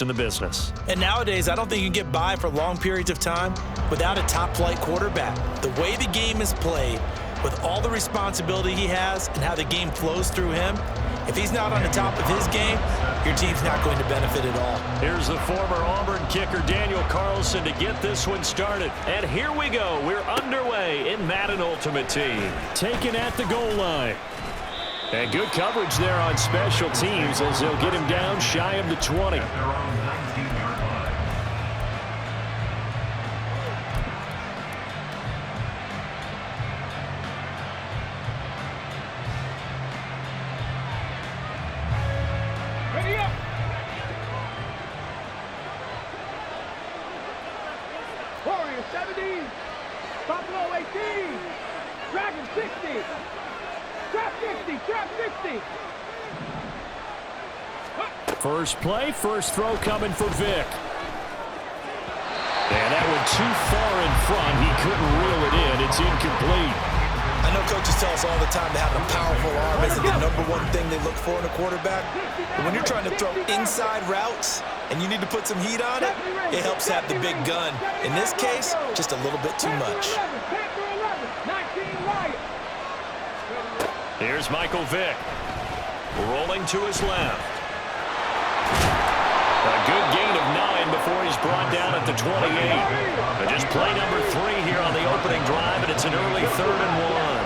best in the business. And nowadays, I don't think you can get by for long periods of time without a top-flight quarterback. The way the game is played, with all the responsibility he has and how the game flows through him, if he's not on the top of his game, your team's not going to benefit at all. Here's the former Auburn kicker, Daniel Carlson, to get this one started. And here we go. We're underway in Madden Ultimate Team. Taken at the goal line. And good coverage there on special teams as they'll get him down shy of the 20. First play, first throw coming for Vic. And that one too far in front. He couldn't reel it in. It's incomplete. I know coaches tell us all the time that having a powerful arm isn't the #1 thing they look for in a quarterback. But when you're trying to throw inside routes and you need to put some heat on it, it helps have the big gun. In this case, just a little bit too much. Here's Michael Vick. Rolling to his left. A good gain of 9 before he's brought down at the 28. And just play number 3 here on the opening drive, and it's an early 3rd and 1.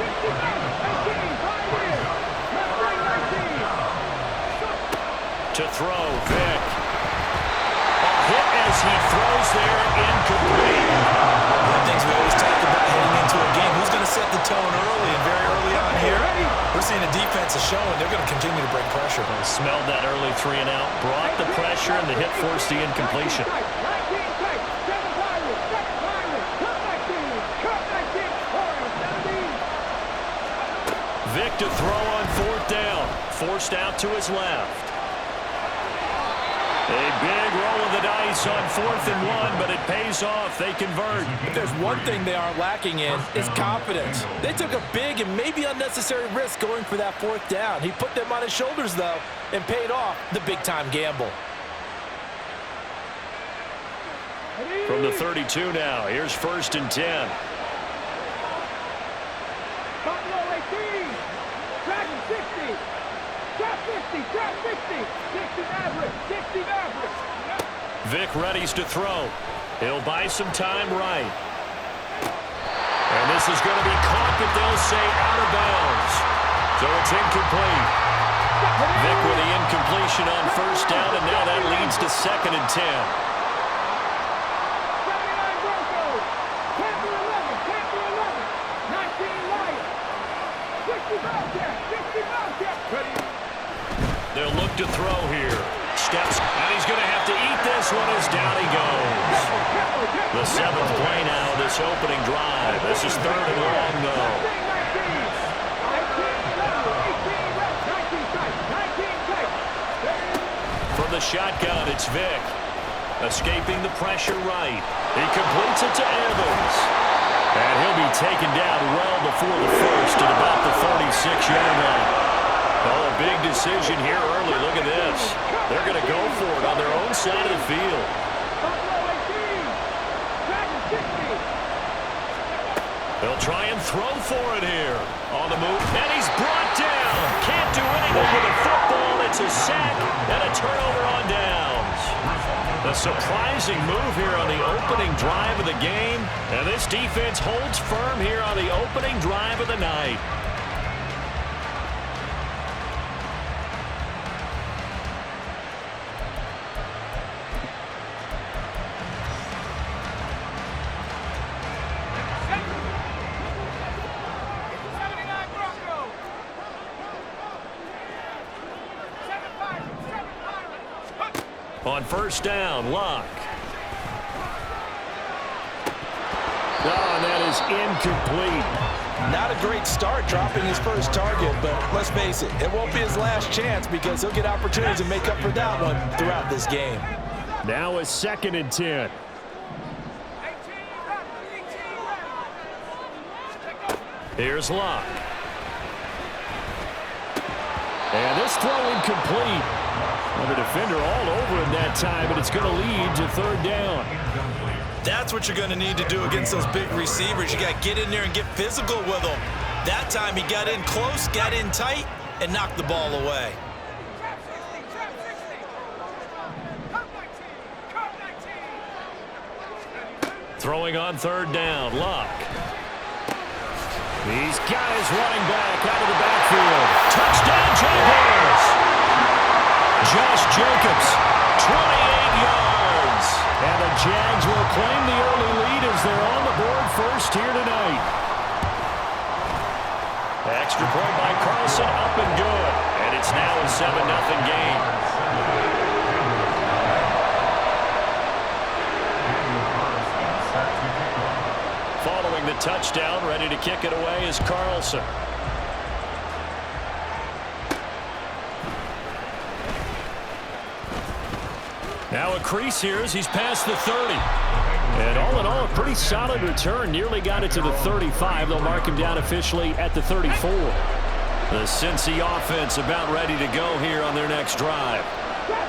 To throw, Vick. A hit as he throws there, incomplete. One of the things we always talk about heading into a game, who's going to set the tone early and very early on here? We're seeing the defense is showing they're going to continue to bring pressure. Smelled that early 3 and out, brought the pressure, and the hit forced the incompletion. Vick to throw on 4th down, forced out to his left. A big roll of the dice on 4th and 1, but it pays off. They convert. If there's one thing they are lacking in, it's confidence. They took a big and maybe unnecessary risk going for that 4th down. He put them on his shoulders, though, and paid off the big-time gamble. From the 32 now, here's 1st and 10. Vick readies to throw. He'll buy some time right. And this is going to be caught, but they'll say out of bounds. So it's incomplete. Vick with the incompletion on 1st down, and now that leads to 2nd and 10. They'll look to throw here. Steps, and he's going to have to eat this one as down he goes. The 7th play now, this opening drive. This is 3rd and long, though. From the shotgun, it's Vick. Escaping the pressure right. He completes it to Evans. And he'll be taken down well before the 1st at about the 36-yard line. Oh, a big decision here early. Look at this. They're going to go for it on their own side of the field. They'll try and throw for it here. On the move, and he's brought down. Can't do anything with a football. It's a sack and a turnover on downs. A surprising move here on the opening drive of the game. And this defense holds firm here on the opening drive of the night. On 1st down, Locke. Oh, and that is incomplete. Not a great start dropping his first target, but let's face it, it won't be his last chance because he'll get opportunities to make up for that one throughout this game. Now a 2nd and 10. Here's Locke. And this throw incomplete. Well, the defender all over him that time, but it's going to lead to third down. That's what you're going to need to do against those big receivers. You got to get in there and get physical with them. That time he got in close, got in tight, and knocked the ball away. Throwing on third down, Luck. These guys running back out of the backfield. Touchdown, Jaguars! Josh Jacobs, 28 yards. And the Jags will claim the early lead as they're on the board first here tonight. Extra point by Carlson, up and good. And it's now a 7-0 game. Following the touchdown, ready to kick it away is Carlson. Now a crease here as he's past the 30. And all in all, a pretty solid return. Nearly got it to the 35. They'll mark him down officially at the 34. The Cincy offense about ready to go here on their next drive.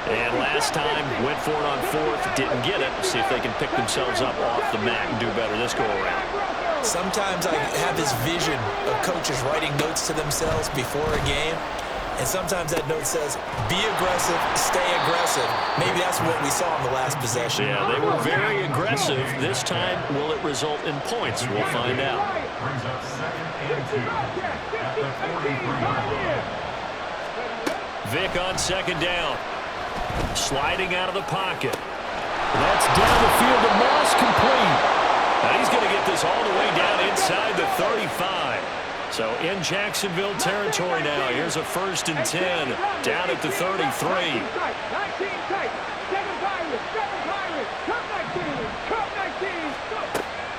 And last time, went for it on fourth, didn't get it. See if they can pick themselves up off the mat and do better this go-around. Sometimes I have this vision of coaches writing notes to themselves before a game. And sometimes that note says, be aggressive, stay aggressive. Maybe that's what we saw in the last possession. Yeah, they were very aggressive. This time, will it result in points? We'll find out. Vick on second down. Sliding out of the pocket. That's down the field to Moss, complete. Now he's going to get this all the way down inside the 35. So in Jacksonville territory now. Here's a 1st and 10 down at the 33.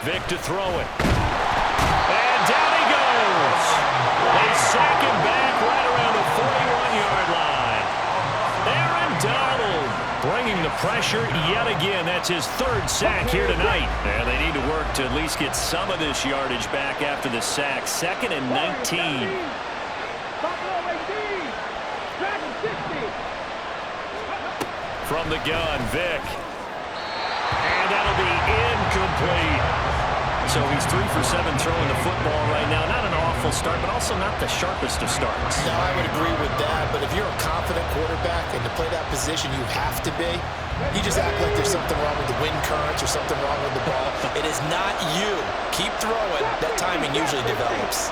Vick to throw it. And down he goes. They sack him back right around the 41-yard line. Aaron Donald bringing the pressure yet again. That's his 3rd sack here tonight. And they need to work to at least get some of this yardage back after the sack. 2nd and 19. From the gun, Vick. And that'll be incomplete. So he's 3 for 7 throwing the football right now. Not an awful start, but also not the sharpest of starts. No, I would agree with that. But if you're a confident quarterback and to play that position you have to be, you just act like there's something wrong with the wind currents or something wrong with the ball. It is not you. Keep throwing. That timing usually develops.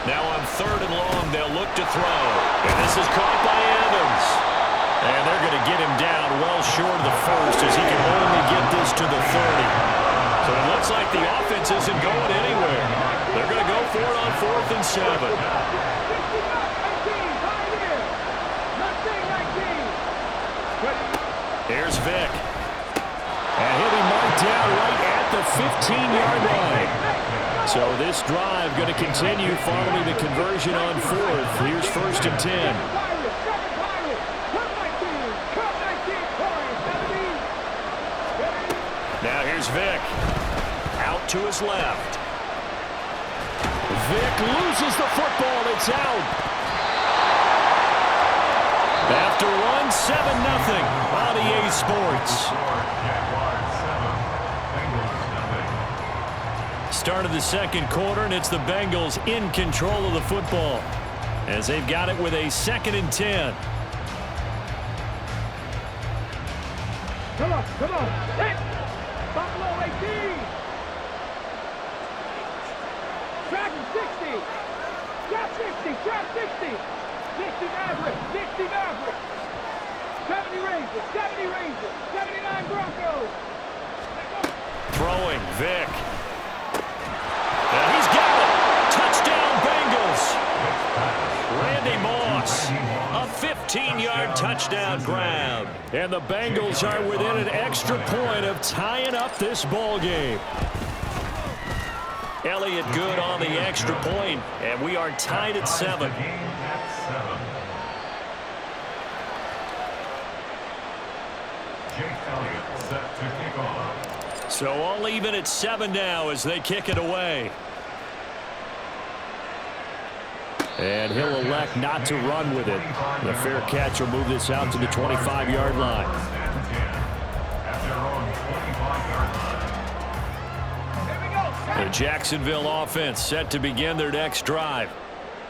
Now on 3rd and long, they'll look to throw. And this is caught by Evans. And they're going to get him down well short of the 1st as he can only get this to the 30. So it looks like the offense isn't going anywhere. They're going to go for it on 4th and 7. Here's Vick. And he'll be marked down right at the 15-yard line. So this drive going to continue following the conversion on 4th. Here's 1st and 10. Now here's Vick. Out to his left. Vick loses the football. It's out. After one, 7-0 on EA Sports. Start of the 2nd quarter, and it's the Bengals in control of the football as they've got it with a 2nd and 10. Come on, come on. Hit. Buffalo 18. Track 60. Trap 60. Trap 60. 60 Maverick. 60 Maverick. 70 Rangers. 70 Rangers. 79 Broncos. Throwing, Vick. And he's got it. Touchdown, Bengals. Randy Moss. A 15-yard touchdown grab. And the Bengals are within an extra point of tying up this ball game. Elliott good on the extra point, and we are tied at 7. So all even at 7 now as they kick it away. And he'll elect not to run with it. The fair catch will move this out to the 25-yard line. The Jacksonville offense set to begin their next drive.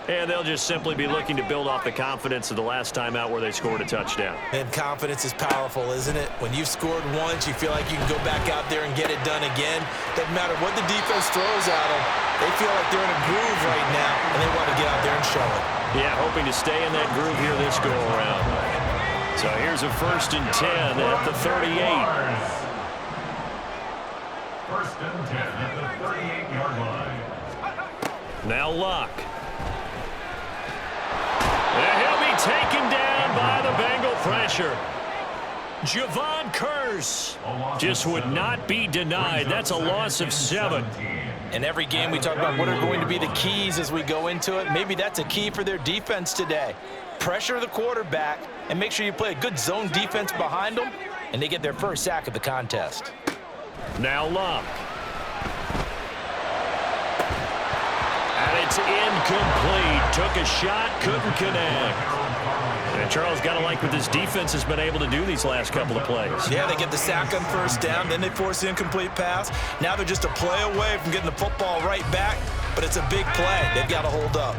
And they'll just simply be looking to build off the confidence of the last time out where they scored a touchdown. And confidence is powerful, isn't it? When you've scored once, you feel like you can go back out there and get it done again. Doesn't matter what the defense throws at them. They feel like they're in a groove right now, and they want to get out there and show it. Yeah, hoping to stay in that groove here this go-around. So here's a 1st and 10 at the 38. 1st and 10 at the 38-yard line. Now Luck. And he'll be taken down by the Bengal pressure. Javon Curse just would not be denied. That's a loss of 7. In every game, we talk about what are going to be the keys as we go into it. Maybe that's a key for their defense today. Pressure the quarterback and make sure you play a good zone defense behind them, and they get their first sack of the contest. Now Luck. And it's incomplete. Took a shot, couldn't connect. And Charles, got to like what this defense has been able to do these last couple of plays. Yeah, they get the sack on 1st down, then they force the incomplete pass. Now they're just a play away from getting the football right back, but it's a big play. They've got to hold up.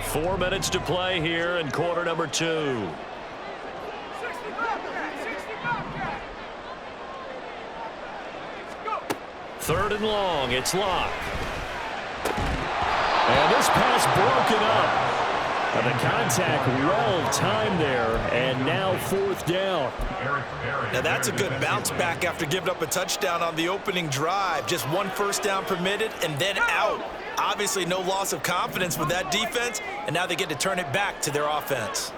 4 minutes to play here in quarter number 2. Third and long, it's Luck. And this pass broken up. And the contact well timed there, and now 4th down. Now that's a good bounce back after giving up a touchdown on the opening drive. Just 1 first down permitted and then out. Obviously no loss of confidence with that defense, and now they get to turn it back to their offense.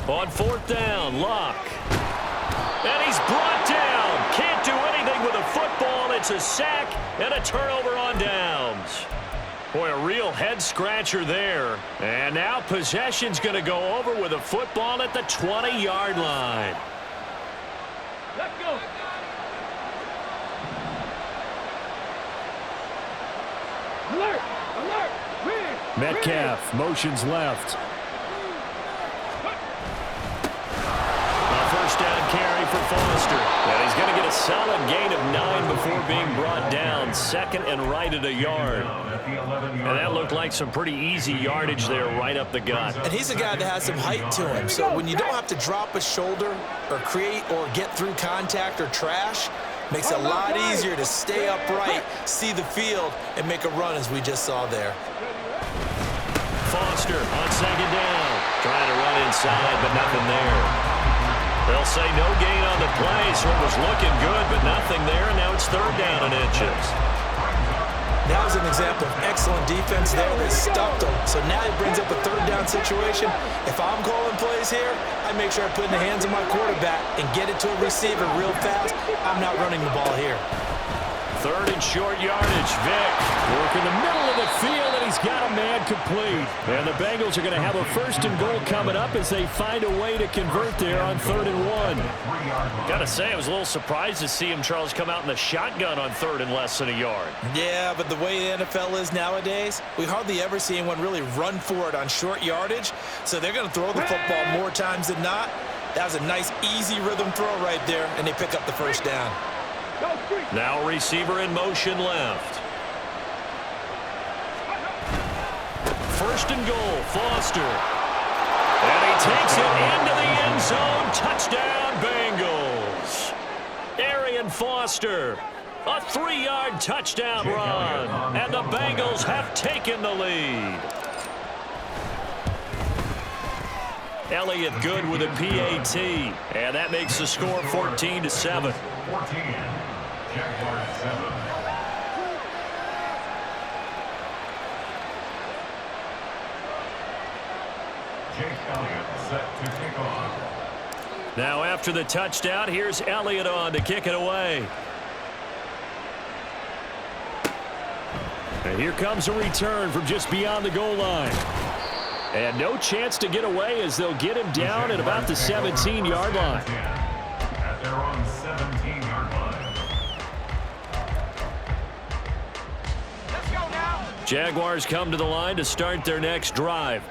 On 4th down, Luck. And he's brought down. Can't do anything with a football. It's a sack and a turnover on downs. Boy, a real head-scratcher there. And now possession's going to go over with a football at the 20-yard line. Let's go. Alert! Alert! Rear! Metcalf motions left. First down carry for Foster. And he's going to get a solid gain of 9 before being brought down. 2nd and right at a yard. And that looked like some pretty easy yardage there right up the gut. And he's a guy that has some height to him. So when you don't have to drop a shoulder or create or get through contact or trash, makes it a lot easier to stay upright, see the field, and make a run as we just saw there. Foster on 2nd down. Trying to run inside, but nothing there. They'll say no gain on the play, so it was looking good, but nothing there, and now it's 3rd down and inches. That was an example of excellent defense there. They stuffed them. So now it brings up a 3rd down situation. If I'm calling plays here, I make sure I put it in the hands of my quarterback and get it to a receiver real fast. I'm not running the ball here. 3rd and short yardage. Vick working the middle of the field, and he's got a man complete. And the Bengals are going to have a 1st and goal coming up as they find a way to convert there on 3rd and 1. Got to say, I was a little surprised to see him, Charles, come out in the shotgun on 3rd and less than a yard. Yeah, but the way the NFL is nowadays, we hardly ever see anyone really run for it on short yardage. So they're going to throw the football more times than not. That was a nice, easy rhythm throw right there, and they pick up the 1st down. Now receiver in motion left. 1st and goal, Foster. And he takes it into the end zone. Touchdown, Bengals. Arian Foster, a 3-yard touchdown run. And the Bengals have taken the lead. Elliott good with a PAT. And that makes the score 14-7. 14. Jaguars 7. Jake Elliott set to kick off. Now after the touchdown, here's Elliott on to kick it away. And here comes a return from just beyond the goal line. And no chance to get away as they'll get him down at about the 17-yard line. At their own 17-yard line. Jaguars come to the line to start their next drive.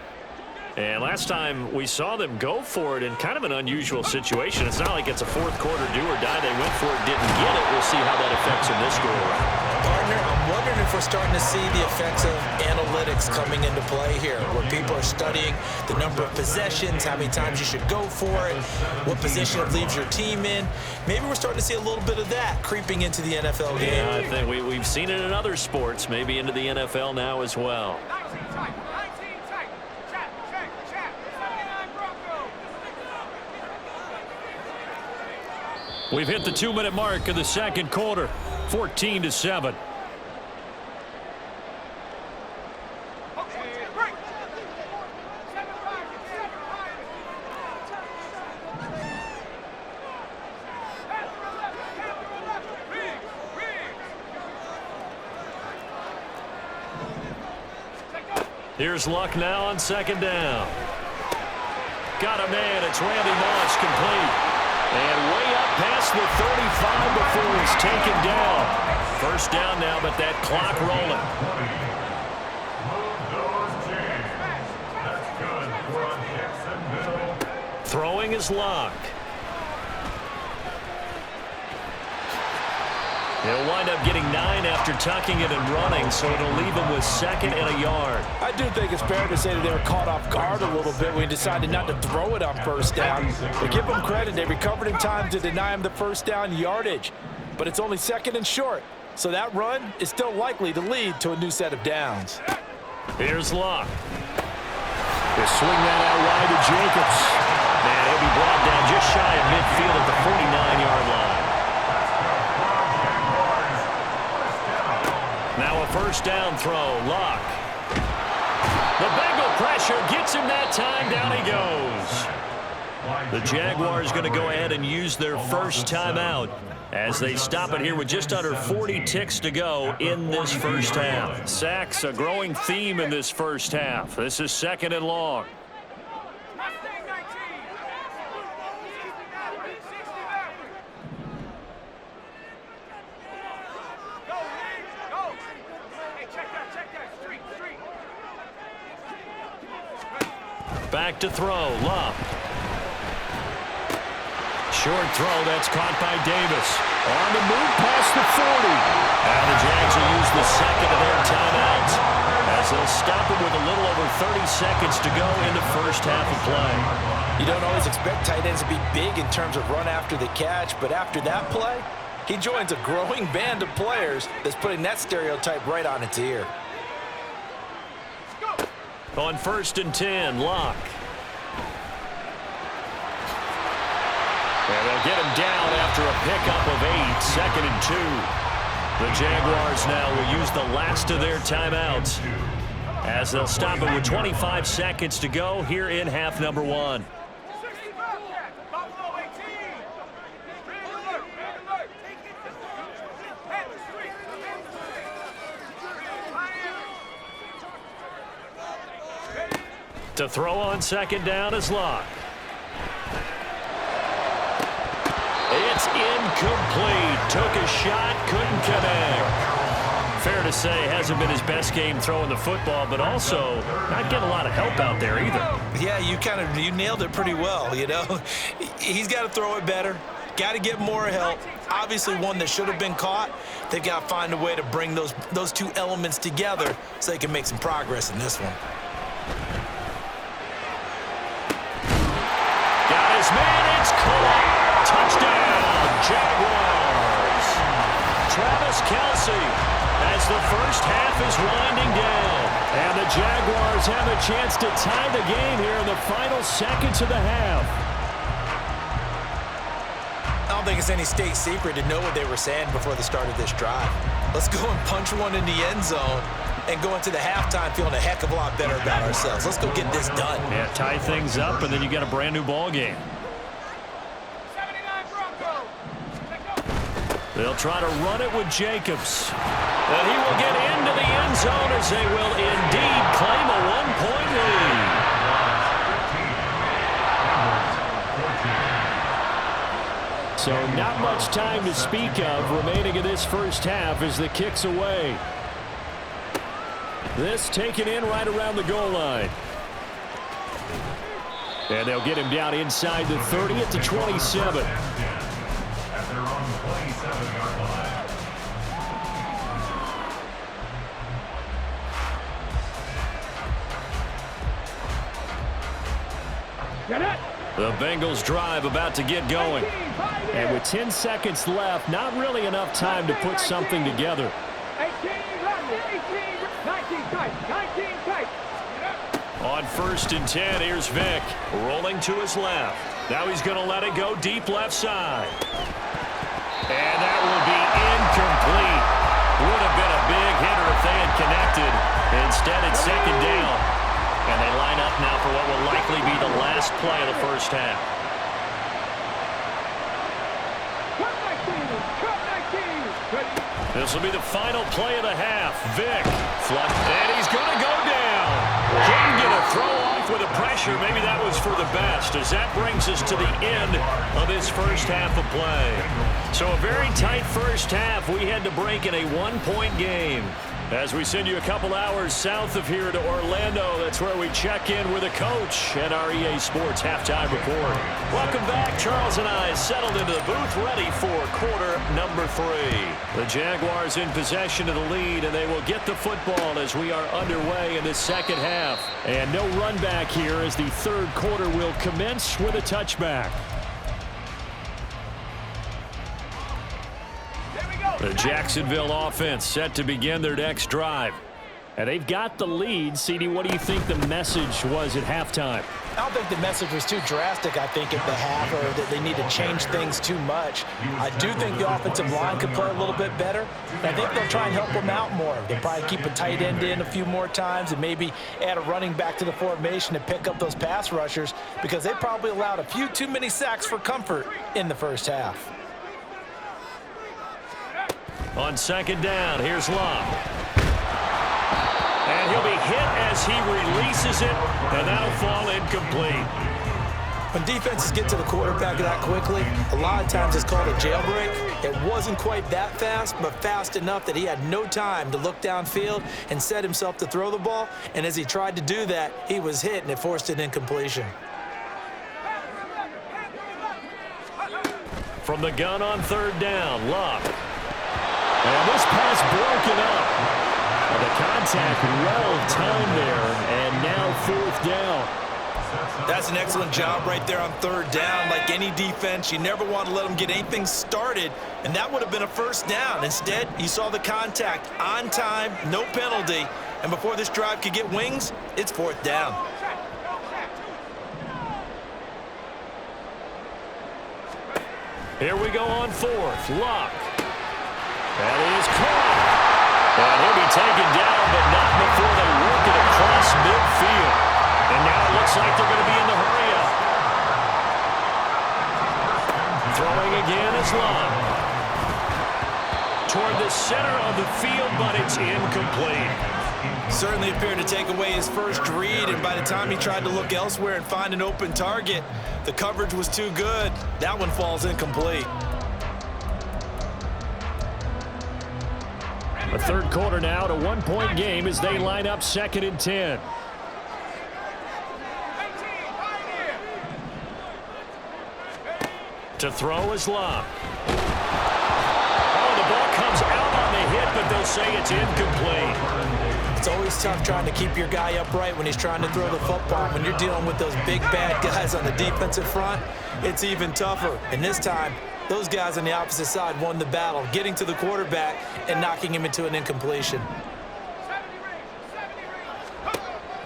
And last time we saw them go for it in kind of an unusual situation. It's not like it's a fourth quarter do or die. They went for it, didn't get it. We'll see how that affects them this go around. Partner, I'm wondering if we're starting to see the effects of analytics coming into play here, where people are studying the number of possessions, how many times you should go for it, what position it leaves your team in. Maybe we're starting to see a little bit of that creeping into the NFL game. Yeah, I think we've seen it in other sports, maybe into the NFL now as well. We've hit the 2-minute mark of the second quarter, 14-7. Here's Luck now on second down. Got a man. It's Randy Moss, complete. And way up past the 35 before he's taken down. First down now, but that clock rolling. Throwing is Luck. He'll wind up getting 9 after tucking it and running, so it'll leave him with 2nd and a yard. I do think it's fair to say that they were caught off guard a little bit when he decided not to throw it on first down. But give them credit. They recovered in time to deny him the first down yardage. But it's only 2nd and short, so that run is still likely to lead to a new set of downs. Here's Luck. They swing that out wide to Jacobs. And he'll be brought down just shy of midfield at the 49-yard line. Now a first down throw, Luck. The Bengal pressure gets him that time, down he goes. The Jaguars going to go ahead and use their first timeout as they stop it here with just under 40 ticks to go in this first half. Sacks, a growing theme in this first half. This is 2nd and long. Back to throw, Luck. Short throw, that's caught by Davis. On the move past the 40. And the Jags will use the 2nd of their timeouts as they'll stop it with a little over 30 seconds to go in the first half of play. You don't always expect tight ends to be big in terms of run after the catch, but after that play, he joins a growing band of players that's putting that stereotype right on its ear. On 1st and 10, Luck. And they'll get him down after a pickup of 8, 2nd and 2. The Jaguars now will use the last of their timeouts as they'll stop it with 25 seconds to go here in half number 1. To throw on second down is Luck. It's incomplete. Took a shot, couldn't connect. Fair to say, hasn't been his best game throwing the football, but also not getting a lot of help out there either. Yeah, you nailed it pretty well, you know. He's got to throw it better. Got to get more help. Obviously one that should have been caught. They've got to find a way to bring those two elements together so they can make some progress in this one. Got his man, it's caught. Touchdown, Jaguars. Travis Kelce as the first half is winding down. And the Jaguars have a chance to tie the game here in the final seconds of the half. I don't think it's any state secret to know what they were saying before the start of this drive. Let's go and punch one in the end zone and go into the halftime feeling a heck of a lot better about ourselves. Let's go get this done. Yeah, tie things up, and then you got a brand new ball game. They'll try to run it with Jacobs. And he will get into the end zone as they will indeed claim a one-point lead. So not much time to speak of remaining in this first half as the kick's away. This taken in right around the goal line. And they'll get him down inside the 30 at the 27. At their own 27-yard line. Get it! The Bengals drive about to get going. And with 10 seconds left, not really enough time to put something together. 18, 19 tight. On 1st and 10, here's Vick, rolling to his left. Now he's going to let it go deep left side. And that will be incomplete. Would have been a big hitter if they had connected. Instead, it's 2nd down. And they line up now for what will likely be the last play of the first half. This will be the final play of the half. Vick, flush, and he's going to go down. Couldn't get a throw off with the pressure. Maybe that was for the best, as that brings us to the end of this first half of play. So a very tight first half. We had to break in a 1-point game. As we send you a couple hours south of here to Orlando, that's where we check in with a coach at our EA Sports Halftime Report. Welcome back. Charles and I settled into the booth, ready for quarter number 3. The Jaguars in possession of the lead, and they will get the football as we are underway in this second half. And no run back here as the third quarter will commence with a touchback. The Jacksonville offense set to begin their next drive. And they've got the lead. CD, what do you think the message was at halftime? I don't think the message was too drastic, I think, at the half, or that they need to change things too much. I do think the offensive line could play a little bit better. And I think they'll try and help them out more. They'll probably keep a tight end in a few more times and maybe add a running back to the formation to pick up those pass rushers, because they probably allowed a few too many sacks for comfort in the first half. On 2nd down, here's Love. And he'll be hit as he releases it, and that'll fall incomplete. When defenses get to the quarterback that quickly, a lot of times it's called a jailbreak. It wasn't quite that fast, but fast enough that he had no time to look downfield and set himself to throw the ball. And as he tried to do that, he was hit, and it forced an incompletion. From the gun on 3rd down, Love. And this pass broken up. The contact well timed there, and now 4th down. That's an excellent job right there on 3rd down. Like any defense, you never want to let them get anything started, and that would have been a 1st down. Instead, you saw the contact on time, no penalty, and before this drive could get wings, it's 4th down. Here we go on 4th. Luck. That is caught. And he'll be taken down, but not before they work it across midfield. And now it looks like they're going to be in the hurry-up. Throwing again is Love. Toward the center of the field, but it's incomplete. Certainly appeared to take away his first read, and by the time he tried to look elsewhere and find an open target, the coverage was too good. That one falls incomplete. A third quarter now, to 1-point game as they line up 2nd and 10. To throw is Love. Oh, the ball comes out on the hit, but they'll say it's incomplete. It's always tough trying to keep your guy upright when he's trying to throw the football. When you're dealing with those big, bad guys on the defensive front, it's even tougher. And this time, those guys on the opposite side won the battle, getting to the quarterback and knocking him into an incompletion.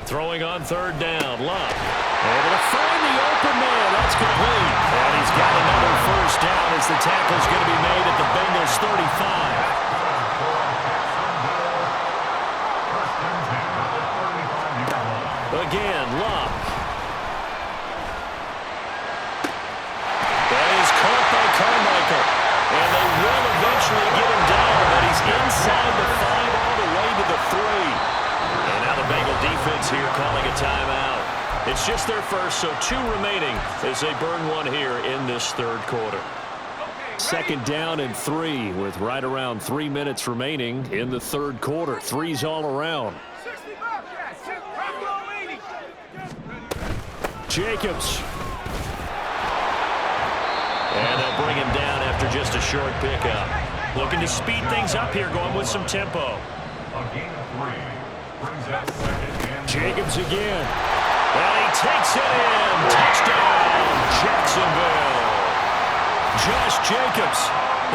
Throwing on 3rd down, Love. Able to find the open man. That's complete. And he's got another 1st down as the tackle's going to be made at the Bengals 35. Again, Love. That is caught by Carmichael. And they will eventually get him down, but he's inside the 5 all the way to the 3. And now the Bengal defense here calling a timeout. It's just their first, so 2 remaining as they burn one here in this third quarter. 2nd down and 3 with right around 3 minutes remaining in the third quarter. 3s all around. Jacobs. And they'll bring him down after just a short pickup. Looking to speed things up here, going with some tempo. Jacobs again. And he takes it in. Touchdown, Jacksonville. Josh Jacobs,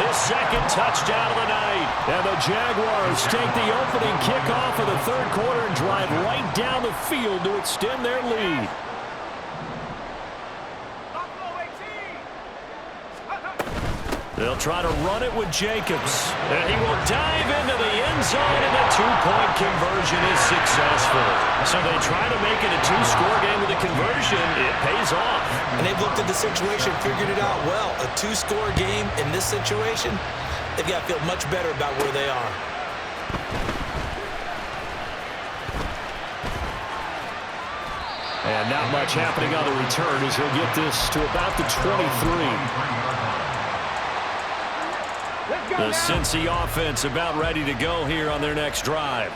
his second touchdown of the night. And the Jaguars take the opening kickoff of the third quarter and drive right down the field to extend their lead. They'll try to run it with Jacobs. And he will dive into the end zone, and the two-point conversion is successful. So they try to make it a two-score game with a conversion. It pays off. And they've looked at the situation, figured it out well. A two-score game in this situation, they've got to feel much better about where they are. And not much happening on the return as he'll get this to about the 23. The Cincy offense about ready to go here on their next drive.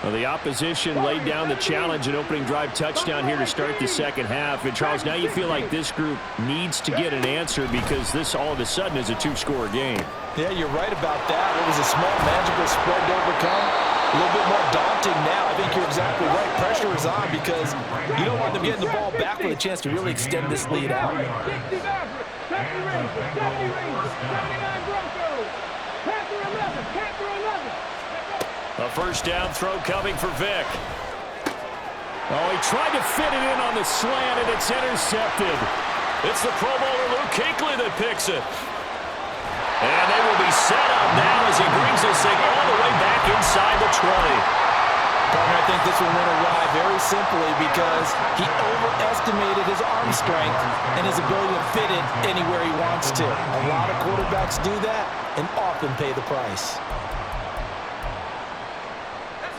Well, the opposition laid down the challenge and opening drive touchdown here to start the second half. And, Charles, now you feel like this group needs to get an answer because this all of a sudden is a two-score game. Yeah, you're right about that. It was a small, manageable spread to overcome. A little bit more daunting now. I think you're exactly right. Pressure is on because you don't want them getting the ball back with a chance to really extend this lead out. A first down throw coming for Vick. Oh, he tried to fit it in on the slant, and it's intercepted. It's the Pro Bowler Luke Kuechly that picks it. And they will be set up now as he brings this thing all the way back inside the 20. Partner, I think this one went awry very simply because he overestimated his arm strength and his ability to fit it anywhere he wants to. A lot of quarterbacks do that and often pay the price.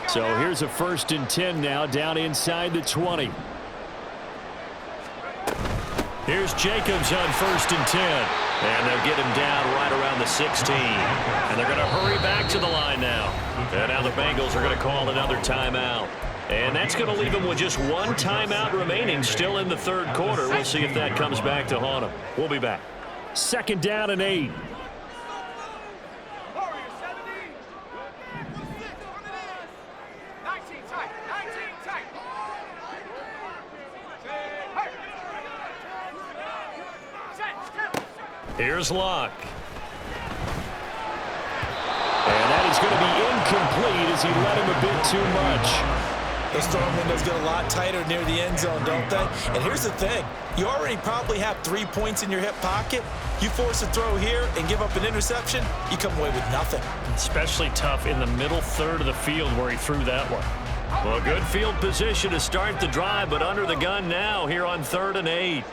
So here's a 1st and 10 now down inside the 20. Here's Jacobs on 1st and 10. And they'll get him down right around the 16. And they're going to hurry back to the line now. And now the Bengals are going to call another timeout. And that's going to leave them with just one timeout remaining still in the third quarter. We'll see if that comes back to haunt them. We'll be back. 2nd down and 8. Here's Locke. And that is going to be incomplete as he let him a bit too much. Those throwing windows get a lot tighter near the end zone, don't they? And here's the thing. You already probably have 3 points in your hip pocket. You force a throw here and give up an interception, you come away with nothing. Especially tough in the middle third of the field where he threw that one. Well, good field position to start the drive, but under the gun now here on 3rd and 8.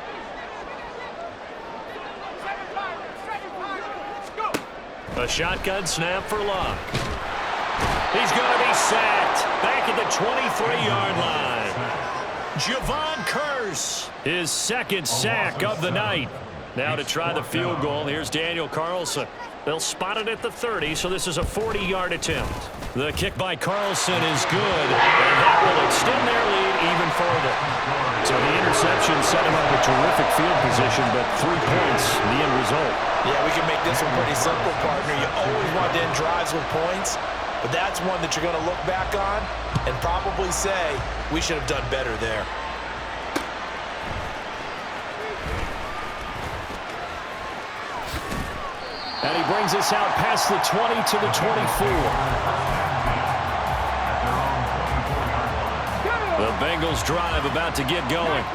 A shotgun snap for Locke. He's going to be sacked back at the 23-yard line. Javon Curse, his 2nd sack of the night. Now to try the field goal, here's Daniel Carlson. They'll spot it at the 30, so this is a 40-yard attempt. The kick by Carlson is good, and that will extend their lead even further. So the interception set him up a terrific field position, but 3 points, the end result. Yeah, we can make this one pretty simple, partner. You always want to end drives with points, but that's one that you're going to look back on and probably say, we should have done better there. And he brings us out past the 20 to the 24. The Bengals drive about to get going.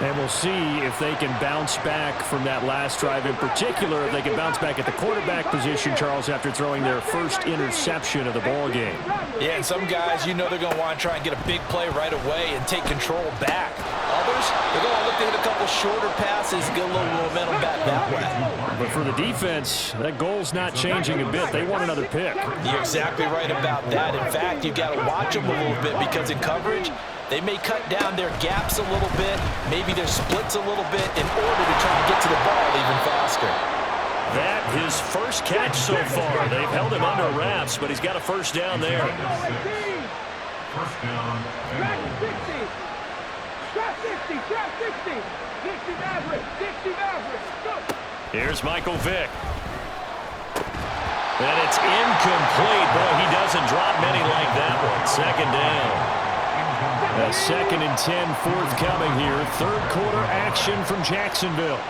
And we'll see if they can bounce back from that last drive. In particular, if they can bounce back at the quarterback position, Charles, after throwing their first interception of the ball game. Yeah, and some guys, you know they're going to want to try and get a big play right away and take control back. Others, they're going to look to hit a couple shorter passes, get a little momentum back that way. But for the defense, that goal's not changing a bit. They want another pick. You're exactly right about that. In fact, you've got to watch them a little bit because in coverage, they may cut down their gaps a little bit, maybe their splits a little bit in order to try and get to the ball even faster. That his first catch so far. They've held him under wraps, but he's got a first down there. First down. Trap 60, trap 60. 60 average, 60 average. Go. Here's Michael Vick. And it's incomplete. Boy, he doesn't drop many like that one. Second down. A 2nd and 10 forthcoming here. Third quarter action from Jacksonville.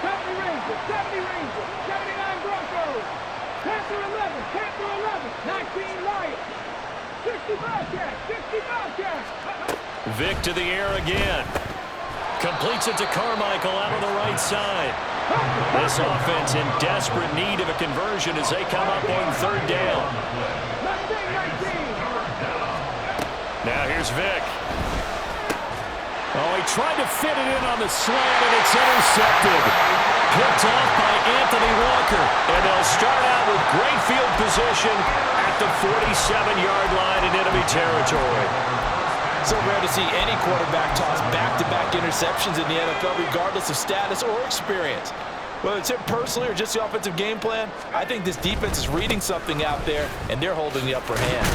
70 Rangers, 70 Rangers, 79 Broncos. 10 through 11, 10 through 11. 19 Lions. 60 Bobcats, 60 Bobcats. Vick to the air again. Completes it to Carmichael out on the right side. This offense in desperate need of a conversion as they come up on third down. 19. Now here's Vick. Oh, he tried to fit it in on the slant, and it's intercepted. Picked off by Anthony Walker. And they'll start out with great field position at the 47-yard line in enemy territory. So rare to see any quarterback toss back-to-back interceptions in the NFL, regardless of status or experience. Whether it's him personally or just the offensive game plan, I think this defense is reading something out there, and they're holding the upper hand.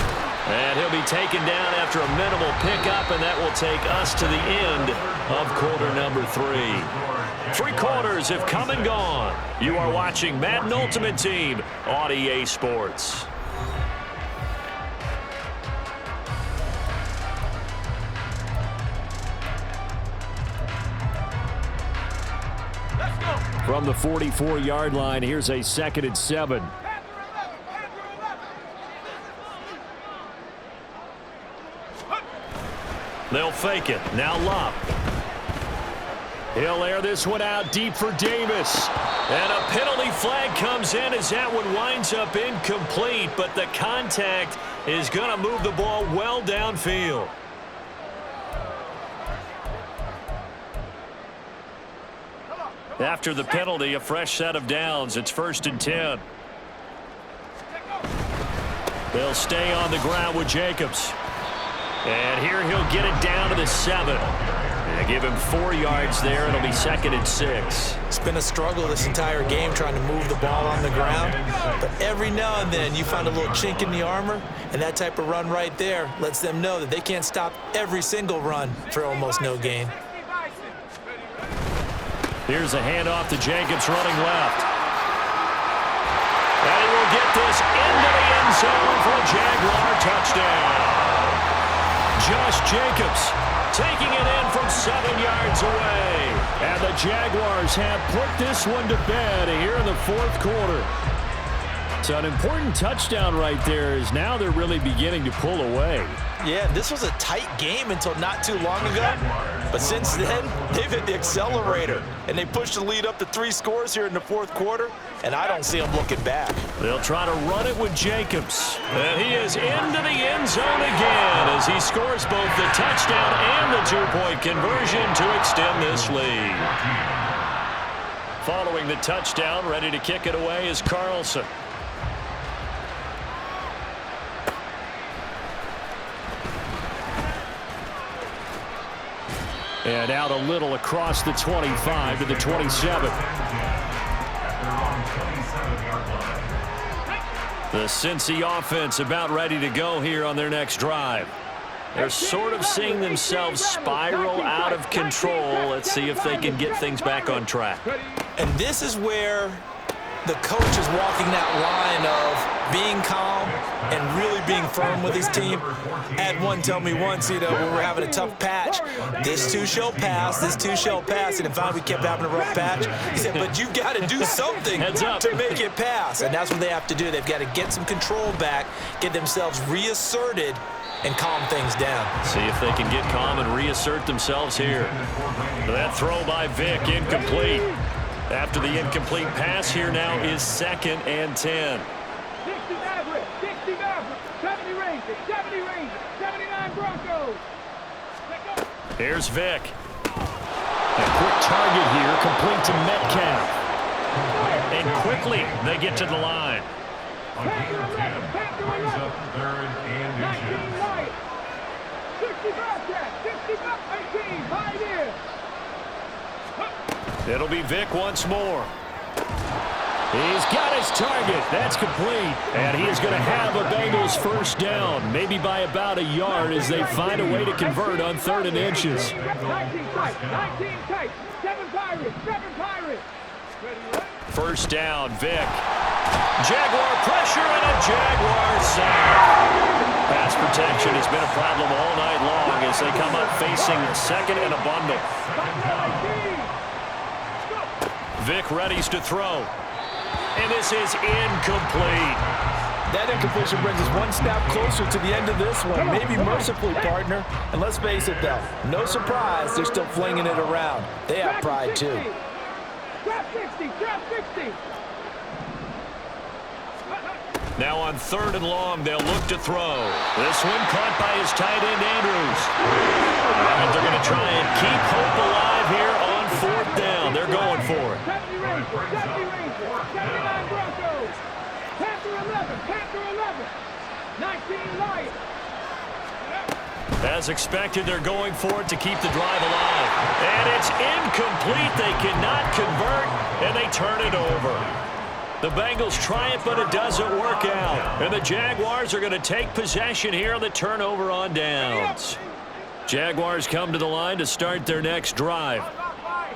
And he'll be taken down after a minimal pickup, and that will take us to the end of quarter number 3. 3 quarters have come and gone. You are watching Madden Ultimate Team on EA Sports. From the 44-yard line, here's a 2nd and 7. They'll fake it. Now Love. He'll air this one out deep for Davis. And a penalty flag comes in as that one winds up incomplete, but the contact is going to move the ball well downfield. After the penalty, a fresh set of downs. It's 1st and 10. They'll stay on the ground with Jacobs. And here he'll get it down to the 7. They give him 4 yards there. It'll be 2nd and 6. It's been a struggle this entire game trying to move the ball on the ground. But every now and then you find a little chink in the armor, and that type of run right there lets them know that they can't stop every single run for almost no gain. Here's a handoff to Jacobs running left. And he will get this into the end zone for a Jaguar touchdown. Josh Jacobs taking it in from 7 yards away. And the Jaguars have put this one to bed here in the 4th quarter. So an important touchdown right there is now they're really beginning to pull away. Yeah, this was a tight game until not too long ago. But since then, they've hit the accelerator. And they pushed the lead up to 3 scores here in the 4th quarter. And I don't see them looking back. They'll try to run it with Jacobs. And he is into the end zone again as he scores both the touchdown and the 2-point conversion to extend this lead. Following the touchdown, ready to kick it away is Carlson. And out a little across the 25 to the 27. The Cincy offense about ready to go here on their next drive. They're sort of seeing themselves spiral out of control. Let's see if they can get things back on track. And this is where the coach is walking that line of being calm and really being firm with his team. I had one tell me once, when we were having a tough patch, this too shall pass, this too shall pass. And finally we kept having a rough patch. He said, but you've got to do something to make it pass. And that's what they have to do. They've got to get some control back, get themselves reasserted, and calm things down. See if they can get calm and reassert themselves here. That throw by Vick, incomplete. After the incomplete pass, here now is 2nd and 10. 60 average, 60 average, 70 Rangers, 70 Rangers, 79 Broncos. Here's Vick. A quick target here, complete to Metcalf. And quickly, they get to the line. On gain of 10, brings up 3rd and 19 Lions. 60 Bobcats, 60 Bobcats, 18, 5 years. It'll be Vick once more. He's got his target. That's complete. And he is going to have a Bengals first down, maybe by about a yard as they find a way to convert on 3rd and inches. 19 tight, 7 Pirates, 7 Pirates. First down, Vic. Jaguar pressure and a Jaguar sack. Pass protection has been a problem all night long as they come up facing 2nd and a bundle. Vic readies to throw. And this is incomplete. That incompletion brings us one snap closer to the end of this one. Maybe mercifully, partner. And let's face it, though, no surprise, they're still flinging it around. They have pride, too. Trap 60, trap 60. Now on 3rd and long, they'll look to throw. This one caught by his tight end, Andrews. And they're going to try and keep hope alive here on 4th down. They're going for it. 70 Rangers, 79 Broncos. Panther 11, Panther 11. 19 Lions. As expected, they're going for it to keep the drive alive. And it's incomplete. They cannot convert, and they turn it over. The Bengals try it, but it doesn't work out. And the Jaguars are going to take possession here on the turnover on downs. Jaguars come to the line to start their next drive.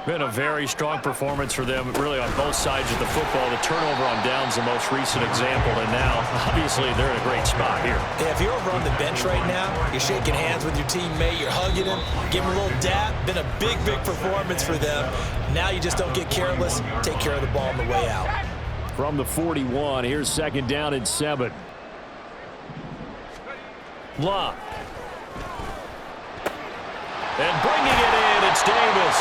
Been a very strong performance for them, really, on both sides of the football. The turnover on downs, the most recent example, and now, obviously, they're in a great spot here. Yeah, if you're over on the bench right now, you're shaking hands with your teammate, you're hugging him, giving him a little dap. Been a big, big performance for them. Now you just don't get careless. Take care of the ball on the way out. From the 41, here's 2nd down and 7. Love. And bringing it in, it's Davis.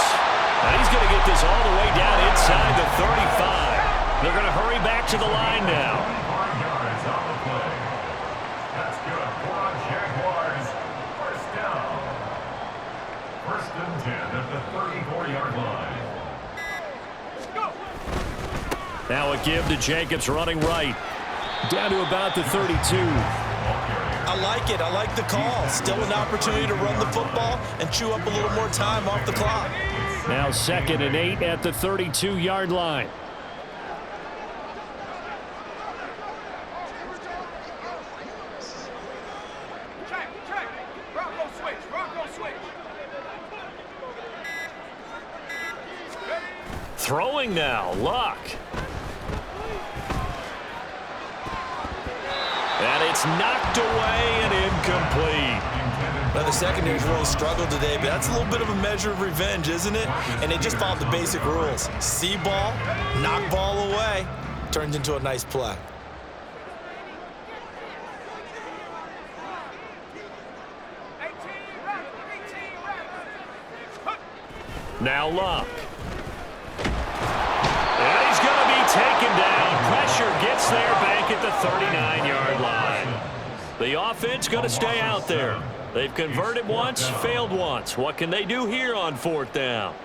And he's going to get this all the way down inside the 35. They're going to hurry back to the line now. 5 yards on the play. That's good for the Jaguars. First down. 1st and 10 at the 34-yard line. Now a give to Jacobs running right. Down to about the 32. I like it. I like the call. Still an opportunity to run the football and chew up a little more time off the clock. Now 2nd and 8 at the 32-yard line. Check. Bronco switch. Throwing now, Luck. And it's knocked away and incomplete. Now, the secondary's really struggled today, but that's a little bit of a measure of revenge, isn't it? And they just followed the basic rules. See ball, knock ball away, turns into a nice play. Now Luck. And he's going to be taken down. Pressure gets there back at the 39-yard line. The offense going to stay out there. They've converted once, failed once. What can they do here on 4th down?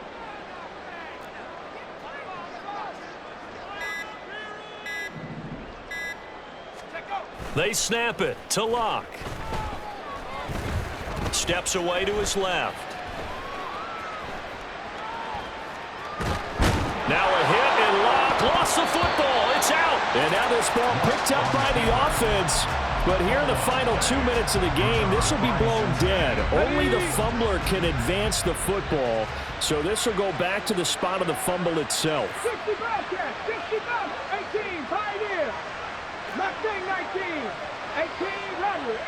They snap it to Luck. Steps away to his left. Now a hit, and Luck lost the football. It's out. And now this ball picked up by the offense. But here in the final 2 minutes of the game, this will be blown dead. Only the fumbler can advance the football. So this will go back to the spot of the fumble itself. 60 Bobcats, 60 Bobcats, 18 Pioneer. Mustang 19, 18 Rattler,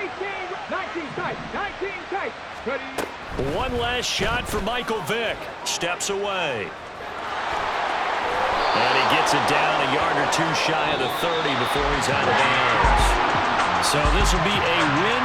19 tight, 19 tight. Ready? One last shot for Michael Vick. Steps away. And he gets it down a yard or two shy of the 30 before he's out of bounds. So this will be a win